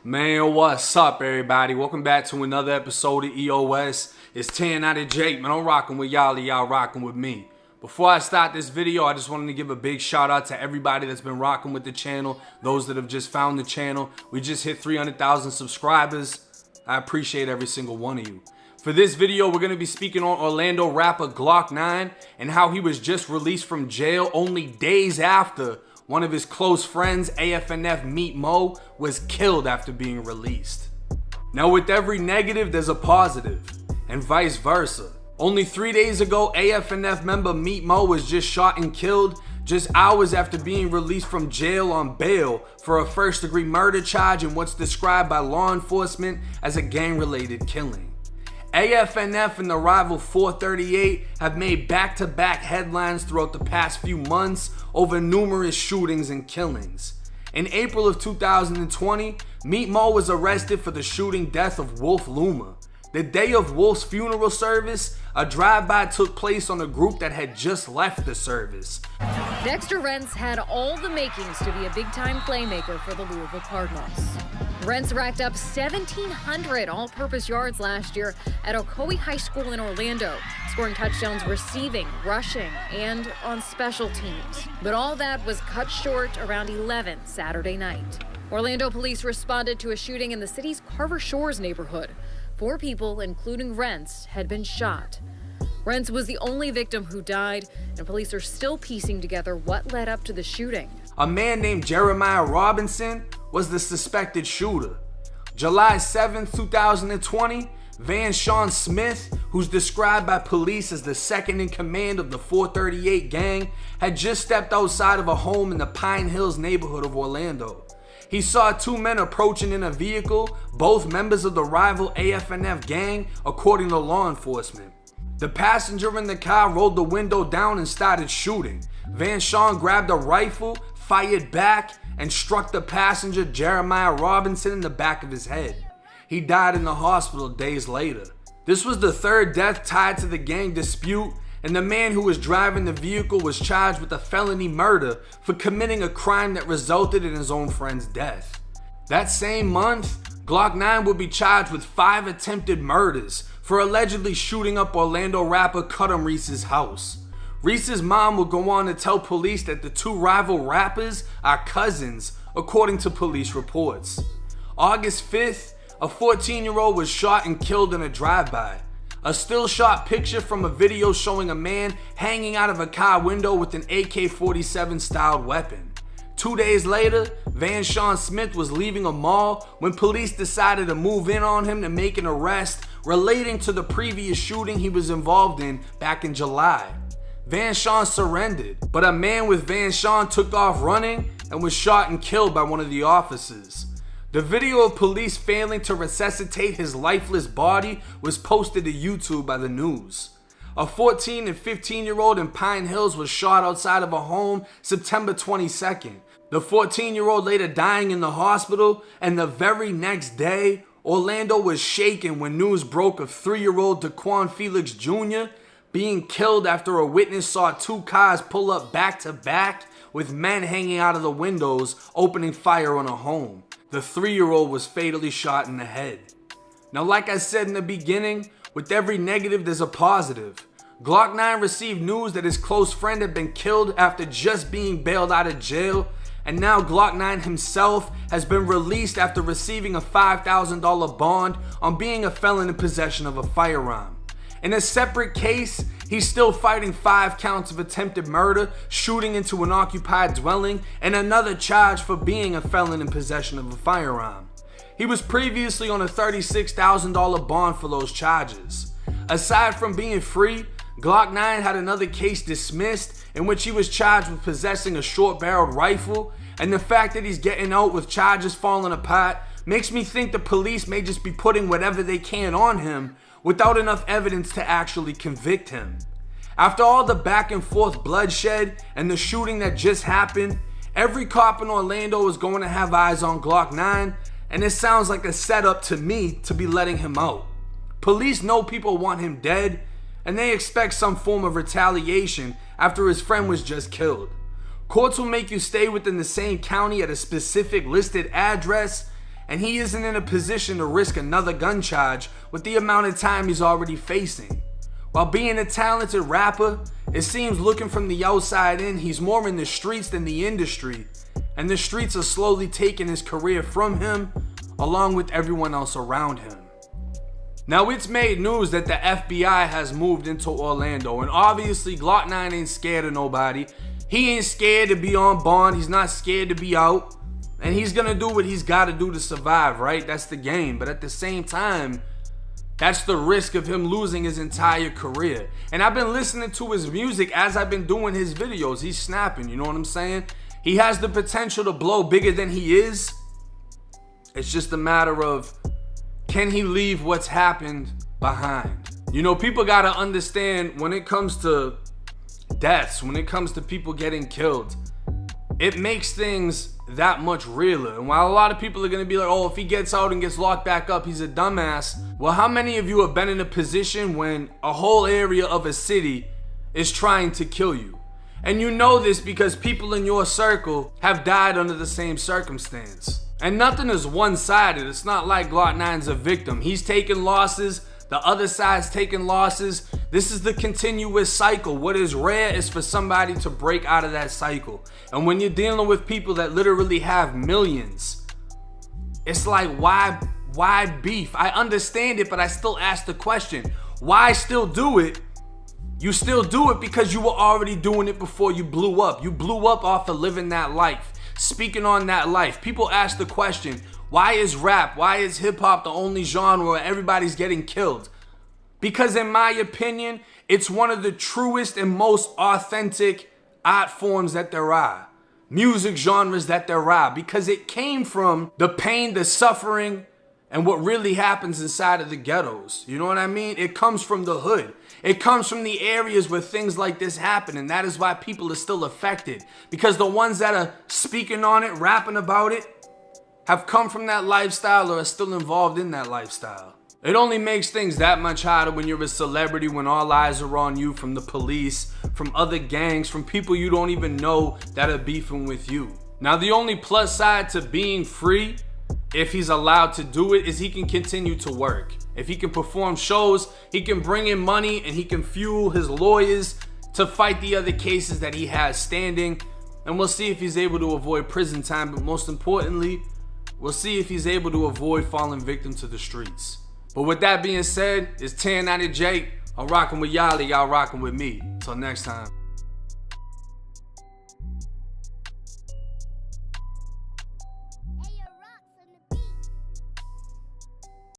Man, what's up, everybody? Welcome back to another episode of EOS. It's 10 out of Jake, man. I'm rocking with y'all, and y'all rocking with me. Before I start this video, I just wanted to give a big shout out to everybody that's been rocking with the channel, those that have just found the channel. We just hit 300,000 subscribers. I appreciate every single one of you. For this video, we're going to be speaking on Orlando rapper Glokk Nine and how he was just released from jail only days after one of his close friends, Afnf Metemo, was killed after being released. Now, with every negative, there's a positive, and vice versa. Only 3 days ago, Afnf member Metemo was just shot and killed just hours after being released from jail on bail for a first-degree murder charge in what's described by law enforcement as a gang-related killing. Afnf and the rival 438 have made back-to-back headlines throughout the past few months over numerous shootings and killings. In April of 2020, Metemo was arrested for the shooting death of Wolf Luma. The day of Wolf's funeral service, a drive-by took place on a group that had just left the service. Dexter Rents had all the makings to be a big-time playmaker for the Louisville Cardinals. Rents racked up 1,700 all-purpose yards last year at Ocoee High School in Orlando, scoring touchdowns receiving, rushing, and on special teams. But all that was cut short around 11 Saturday night. Orlando police responded to a shooting in the city's Carver Shores neighborhood. 4 people, including Rents, had been shot. Rents was the only victim who died, and police are still piecing together what led up to the shooting. A man named Jeremiah Robinson was the suspected shooter. July 7, 2020, Van Sean Smith, who's described by police as the second in command of the 438 gang, had just stepped outside of a home in the Pine Hills neighborhood of Orlando. He saw 2 men approaching in a vehicle, both members of the rival Afnf gang, according to law enforcement. The passenger in the car rolled the window down and started shooting. Van Sean grabbed a rifle, fired back, and struck the passenger, Jeremiah Robinson, in the back of his head. He died in the hospital days later. This was the 3rd death tied to the gang dispute, and the man who was driving the vehicle was charged with a felony murder for committing a crime that resulted in his own friend's death. That same month, Glokk Nine would be charged with 5 attempted murders for allegedly shooting up Orlando rapper Cutum Reese's house. Reese's mom would go on to tell police that the 2 rival rappers are cousins, according to police reports. August 5th, a 14-year-old was shot and killed in a drive-by. A still shot picture from a video showing a man hanging out of a car window with an AK-47 styled weapon. 2 days later, Van Sean Smith was leaving a mall when police decided to move in on him to make an arrest relating to the previous shooting he was involved in back in July. Van Sean surrendered, but a man with Van Sean took off running and was shot and killed by one of the officers. The video of police failing to resuscitate his lifeless body was posted to YouTube by the news. A 14 and 15-year-old in Pine Hills was shot outside of a home September 22nd. The 14-year-old later dying in the hospital, and the very next day, Orlando was shaken when news broke of 3-year-old Daquan Felix Jr. being killed after a witness saw 2 cars pull up back to back with men hanging out of the windows opening fire on a home. The 3-year-old was fatally shot in the head. Now, like I said in the beginning, with every negative there's a positive. Glokk Nine received news that his close friend had been killed after just being bailed out of jail, and now Glokk Nine himself has been released after receiving a $5,000 bond on being a felon in possession of a firearm. In a separate case, he's still fighting 5 counts of attempted murder, shooting into an occupied dwelling, and another charge for being a felon in possession of a firearm. He was previously on a $36,000 bond for those charges. Aside from being free, Glokk Nine had another case dismissed in which he was charged with possessing a short-barreled rifle, and the fact that he's getting out with charges falling apart makes me think the police may just be putting whatever they can on him without enough evidence to actually convict him. After all the back and forth bloodshed and the shooting that just happened, every cop in Orlando is going to have eyes on Glokk Nine, and it sounds like a setup to me to be letting him out. Police know people want him dead, and they expect some form of retaliation after his friend was just killed. Courts will make you stay within the same county at a specific listed address, and he isn't in a position to risk another gun charge with the amount of time he's already facing. While being a talented rapper, it seems looking from the outside in, he's more in the streets than the industry, and the streets are slowly taking his career from him, along with everyone else around him. Now, it's made news that the FBI has moved into Orlando, and obviously Glokk 9 ain't scared of nobody. He ain't scared to be on bond, he's not scared to be out, and he's gonna do what he's gotta do to survive, right? That's the game. But at the same time, that's the risk of him losing his entire career. And I've been listening to his music as I've been doing his videos. He's snapping, you know what I'm saying? He has the potential to blow bigger than he is. It's just a matter of, can he leave what's happened behind? You know, people gotta understand, when it comes to deaths, when it comes to people getting killed, it makes things that much realer. And while a lot of people are gonna be like, oh, if he gets out and gets locked back up, he's a dumbass. Well, how many of you have been in a position when a whole area of a city is trying to kill you? And you know this because people in your circle have died under the same circumstance. And nothing is one-sided. It's not like Glokk 9's a victim. He's taking losses, the other side's taking losses. This is the continuous cycle. What is rare is for somebody to break out of that cycle. And when you're dealing with people that literally have millions, it's like, why beef? I understand it, but I still ask the question, why still do it? You still do it because you were already doing it before you blew up. You blew up off of living that life, speaking on that life. People ask the question, why is rap, why is hip hop the only genre where everybody's getting killed? Because in my opinion, it's one of the truest and most authentic art forms that there are. Music genres that there are. Because it came from the pain, the suffering, and what really happens inside of the ghettos. You know what I mean? It comes from the hood. It comes from the areas where things like this happen. And that is why people are still affected. Because the ones that are speaking on it, rapping about it, have come from that lifestyle or are still involved in that lifestyle. It only makes things that much harder when you're a celebrity, when all eyes are on you from the police, from other gangs, from people you don't even know that are beefing with you. Now, the only plus side to being free, if he's allowed to do it, is he can continue to work. If he can perform shows, he can bring in money and he can fuel his lawyers to fight the other cases that he has standing. And we'll see if he's able to avoid prison time, but most importantly, we'll see if he's able to avoid falling victim to the streets. But with that being said, it's 1090 Jake. I'm rocking with y'all rocking with me. Till next time.